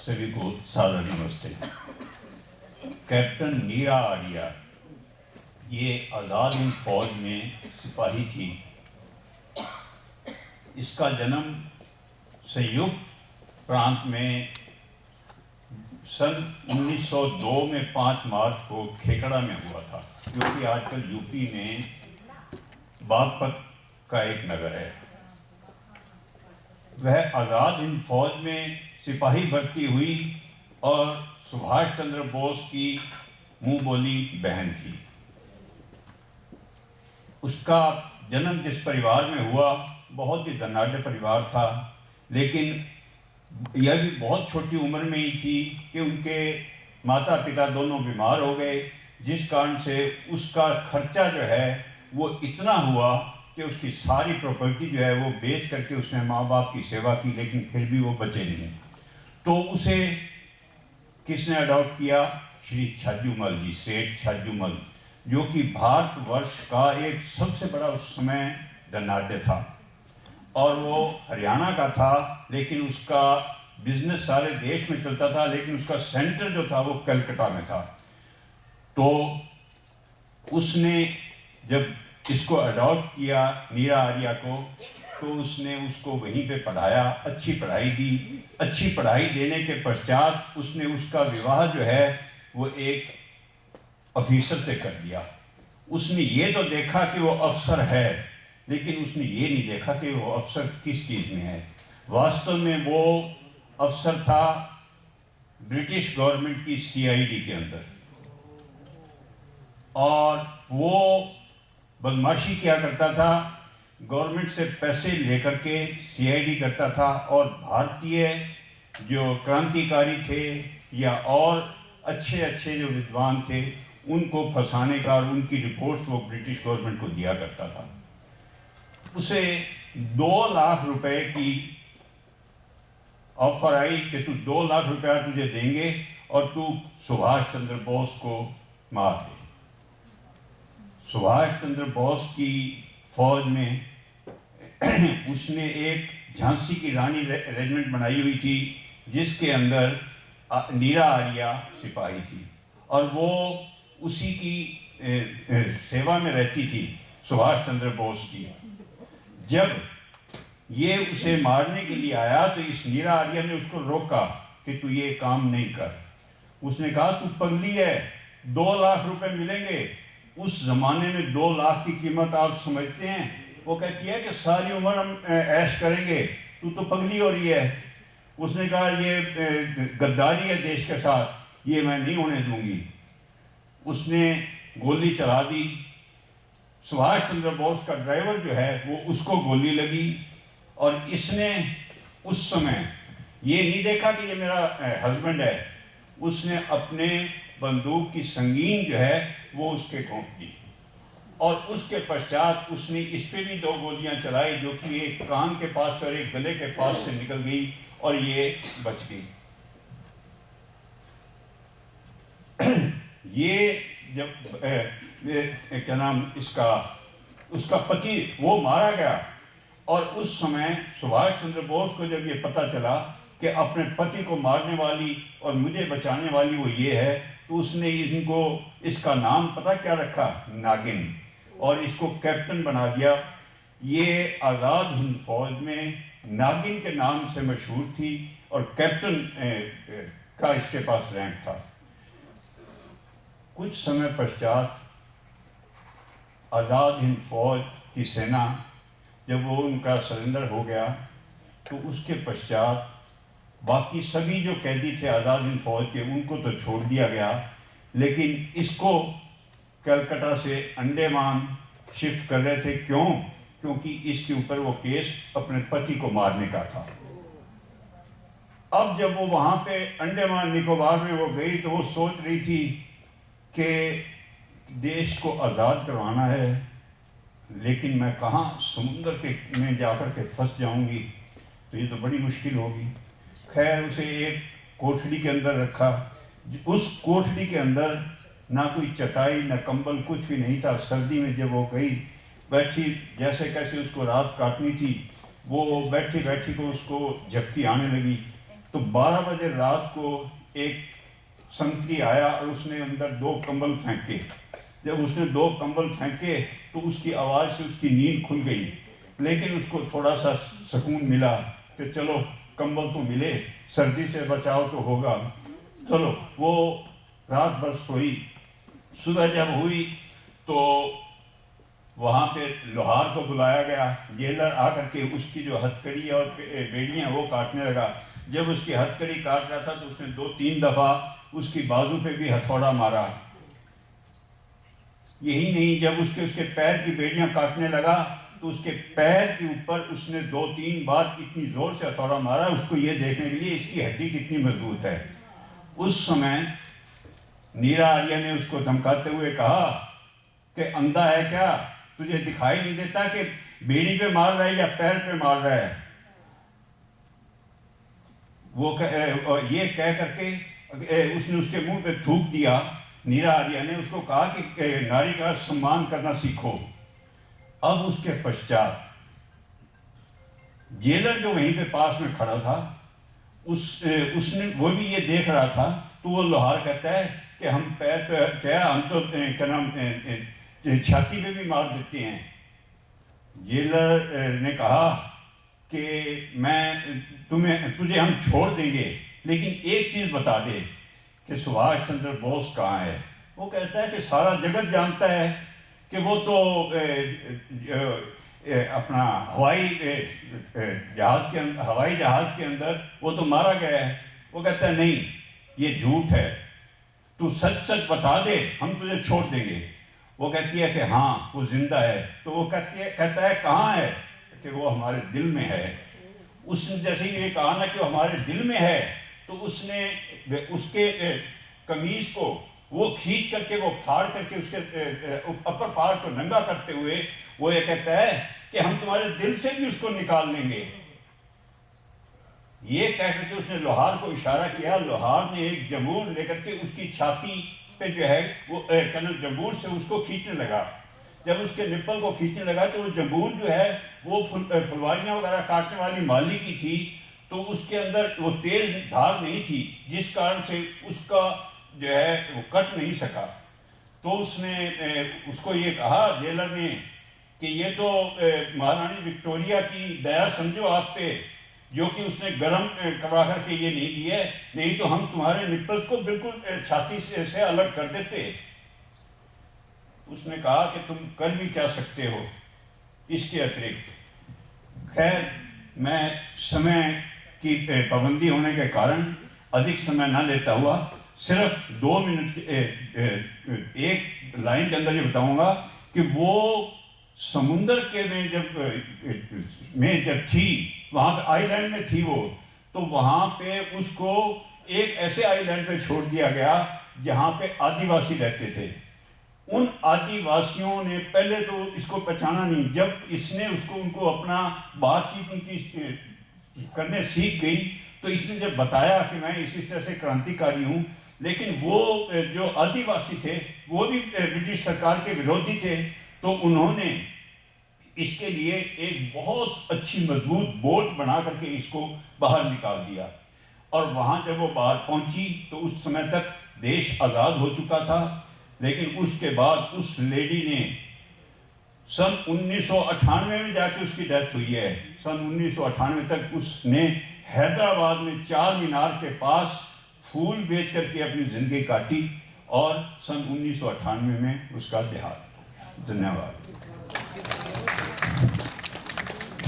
सभी को सादर नमस्ते। कैप्टन नीरा आर्या ये आज़ाद हिंद फौज में सिपाही थी। इसका जन्म संयुक्त प्रांत में सन 1902 में 5 मार्च को खेकड़ा में हुआ था, जो कि आजकल यूपी में बागपत का एक नगर है। वह आज़ाद हिंद फौज में सिपाही भर्ती हुई और सुभाष चंद्र बोस की मुंह बोली बहन थी। उसका जन्म जिस परिवार में हुआ बहुत ही धनाढ़ परिवार था, लेकिन यह भी बहुत छोटी उम्र में ही थी कि उनके माता पिता दोनों बीमार हो गए, जिस कारण से उसका खर्चा जो है वो इतना हुआ कि उसकी सारी प्रॉपर्टी जो है वो बेच करके उसने माँ बाप की सेवा की, लेकिन फिर भी वो बचे नहीं। तो उसे किसने अडॉप्ट किया? श्री छाजूमल जी, सेठ छाजूमल, जो कि भारतवर्ष का एक सबसे बड़ा उस समय धनाढ़ था और वो हरियाणा का था, लेकिन उसका बिजनेस सारे देश में चलता था, लेकिन उसका सेंटर जो था वो कलकत्ता में था। तो उसने जब इसको अडॉप्ट किया नीरा आर्या को, तो उसने उसको वहीं पे पढ़ाया, अच्छी पढ़ाई दी। अच्छी पढ़ाई देने के पश्चात उसने उसका विवाह जो है वो एक ऑफिसर से कर दिया। उसने ये तो देखा कि वो अफसर है, लेकिन उसने ये नहीं देखा कि वो अफसर किस चीज़ में है। वास्तव में वो अफसर था ब्रिटिश गवर्नमेंट की सीआईडी के अंदर, और वो बदमाशी किया करता था, गवर्नमेंट से पैसे लेकर के सीआईडी करता था, और भारतीय जो क्रांतिकारी थे या और अच्छे अच्छे जो विद्वान थे उनको फंसाने का और उनकी रिपोर्ट्स वो ब्रिटिश गवर्नमेंट को दिया करता था। उसे 2 लाख रुपए की ऑफर आई कि तू 2 लाख रुपया तुझे देंगे और तू सुभाष चंद्र बोस को मार दे। सुभाष चंद्र बोस की फौज में उसने एक झांसी की रानी रेजिमेंट बनाई हुई थी, जिसके अंदर नीरा आर्या सिपाही थी, और वो उसी की सेवा में रहती थी, सुभाष चंद्र बोस की। जब ये उसे मारने के लिए आया तो इस नीरा आर्या ने उसको रोका कि तू ये काम नहीं कर। उसने कहा तू पगली है, 2 लाख रुपए मिलेंगे। उस जमाने में 2 लाख की कीमत आप समझते हैं? वो कहती है कि सारी उम्र हम ऐश करेंगे, तू तो पगली हो रही है। उसने कहा ये गद्दारी है देश के साथ, ये मैं नहीं होने दूंगी। उसने गोली चला दी। सुभाष चंद्र बोस का ड्राइवर जो है वो उसको गोली लगी, और इसने उस समय ये नहीं देखा कि ये मेरा हस्बैंड है। उसने अपने बंदूक की संगीन जो है वो उसके घोंप दी, और उसके पश्चात उसने इस पे भी 2 गोलियां चलाई, जो कि एक कान के पास और एक गले के पास से निकल गई और ये बच गई। ये जब क्या नाम इसका उसका पति वो मारा गया, और उस समय सुभाष चंद्र बोस को जब ये पता चला कि अपने पति को मारने वाली और मुझे बचाने वाली वो ये है, तो उसने इसका नाम पता क्या रखा? नागिन, और इसको कैप्टन बना दिया। ये आज़ाद हिंद फौज में नागिन के नाम से मशहूर थी, और कैप्टन का इसके पास रैंक था। कुछ समय पश्चात आज़ाद हिंद फौज की सेना जब वो उनका सरेंडर हो गया, तो उसके पश्चात बाकी सभी जो कैदी थे आज़ाद हिंद फौज के उनको तो छोड़ दिया गया, लेकिन इसको कलकत्ता से अंडमान शिफ्ट कर रहे थे। क्यों? क्योंकि इसके ऊपर वो केस अपने पति को मारने का था। अब जब वो वहाँ पे अंडमान निकोबार में वो गई, तो वो सोच रही थी कि देश को आज़ाद करवाना है, लेकिन मैं कहाँ समुंदर के में जाकर के फंस जाऊंगी, तो ये तो बड़ी मुश्किल होगी। खैर उसे एक कोठरी के अंदर रखा। उस कोठरी के अंदर ना कोई चटाई ना कंबल, कुछ भी नहीं था। सर्दी में जब वो गई बैठी, जैसे कैसे उसको रात काटनी थी, वो बैठी बैठी को उसको झपकी आने लगी। तो 12 बजे रात को एक संतरी आया और उसने अंदर 2 कंबल फेंके। जब उसने 2 कंबल फेंके तो उसकी आवाज़ से उसकी नींद खुल गई, लेकिन उसको थोड़ा सा सुकून मिला कि चलो कंबल तो मिले, सर्दी से बचाव तो होगा। चलो वो रात भर सोई। सुबह जब हुई तो वहाँ पे लोहार को बुलाया गया। जेलर आकर के उसकी जो हथकड़ी और बेड़ियाँ वो काटने लगा। जब उसकी हथकड़ी काट रहा था तो उसने 2-3 दफ़ा उसकी बाजू पे भी हथौड़ा मारा। यही नहीं, जब उसके पैर की बेड़ियाँ काटने लगा तो उसके पैर के ऊपर उसने 2-3 बार इतनी ज़ोर से हथौड़ा मारा, उसको ये देखने के लिए इसकी हड्डी कितनी मजबूत है। उस समय नीरा आर्या ने उसको धमकाते हुए कहा कि अंधा है क्या, तुझे दिखाई नहीं देता कि बेड़ी पे मार रहा है या पैर पे मार रहा है। ये कह करके उसने उसके मुंह पे थूक दिया। नीरा आर्या ने उसको कहा कि नारी का सम्मान करना सीखो। अब उसके पश्चात जेलर जो वहीं पे पास में खड़ा था उसने वो भी ये देख रहा था। तो वो लोहार कहता है कि हम पैर पे क्या, हम तो क्या नाम छाती पे भी मार देते हैं। जेलर ने कहा कि तुझे हम छोड़ देंगे, लेकिन एक चीज़ बता दे कि सुभाष चंद्र बोस कहाँ है। वो कहता है कि सारा जगत जानता है कि वो तो अपना हवाई जहाज़ के अंदर वो तो मारा गया है। वो कहता है नहीं, ये झूठ है, तू सच सच बता दे, हम तुझे छोड़ देंगे। वो कहती है कि हाँ वो जिंदा है। तो वो कहता है कहाँ है, कि वो हमारे दिल में है। उसने जैसे ही ये कहा ना कि वो हमारे दिल में है, तो उसने उसके कमीज को वो खींच करके वो फाड़ करके उसके अपर पार्ट को नंगा करते हुए वो ये कहता है कि हम तुम्हारे दिल से भी उसको निकाल लेंगे। ये कह करके उसने लोहार को इशारा किया। लोहार ने एक जमूर लेकर के उसकी छाती पे जो है वो जमूर से उसको खींचने लगा। जब उसके निप्पल को खींचने लगा तो वो जमूर जो है वो फुलवारियाँ वगैरह काटने वाली माली की थी, तो उसके अंदर वो तेज धार नहीं थी, जिस कारण से उसका जो है वो कट नहीं सका। तो उसने उसको ये कहा जेलर ने कि ये तो महारानी विक्टोरिया की दया समझो आप पे, जो कि उसने गर्म करवा करके ये नहीं दिए, नहीं तो हम तुम्हारे निप्पल्स को बिल्कुल छाती से अलग कर देते। उसने कहा कि तुम कर भी क्या सकते हो इसके अतिरिक्त। खैर, मैं समय की पाबंदी होने के कारण अधिक समय ना लेता हुआ सिर्फ 2 मिनट एक लाइन के अंदर ये बताऊंगा कि वो समुंदर के में जब थी, वहाँ पे आइलैंड में थी वो, तो वहाँ पे उसको एक ऐसे आइलैंड पे छोड़ दिया गया जहाँ पे आदिवासी रहते थे। उन आदिवासियों ने पहले तो इसको पहचाना नहीं। जब इसने उनको अपना बातचीत उनकी करने सीख गई तो इसने जब बताया कि मैं इसी तरह से क्रांतिकारी हूँ, लेकिन वो जो आदिवासी थे वो भी ब्रिटिश सरकार के विरोधी थे, तो उन्होंने इसके लिए एक बहुत अच्छी मजबूत बोट बना करके इसको बाहर निकाल दिया। और वहाँ जब वो बाहर पहुँची तो उस समय तक देश आज़ाद हो चुका था। लेकिन उसके बाद उस लेडी ने सन 1998 में जाके उसकी डेथ हुई है। सन 1998 तक उसने हैदराबाद में चार मीनार के पास फूल बेच करके अपनी ज़िंदगी काटी और सन 1998 में उसका देहांत हो गया। धन्यवाद।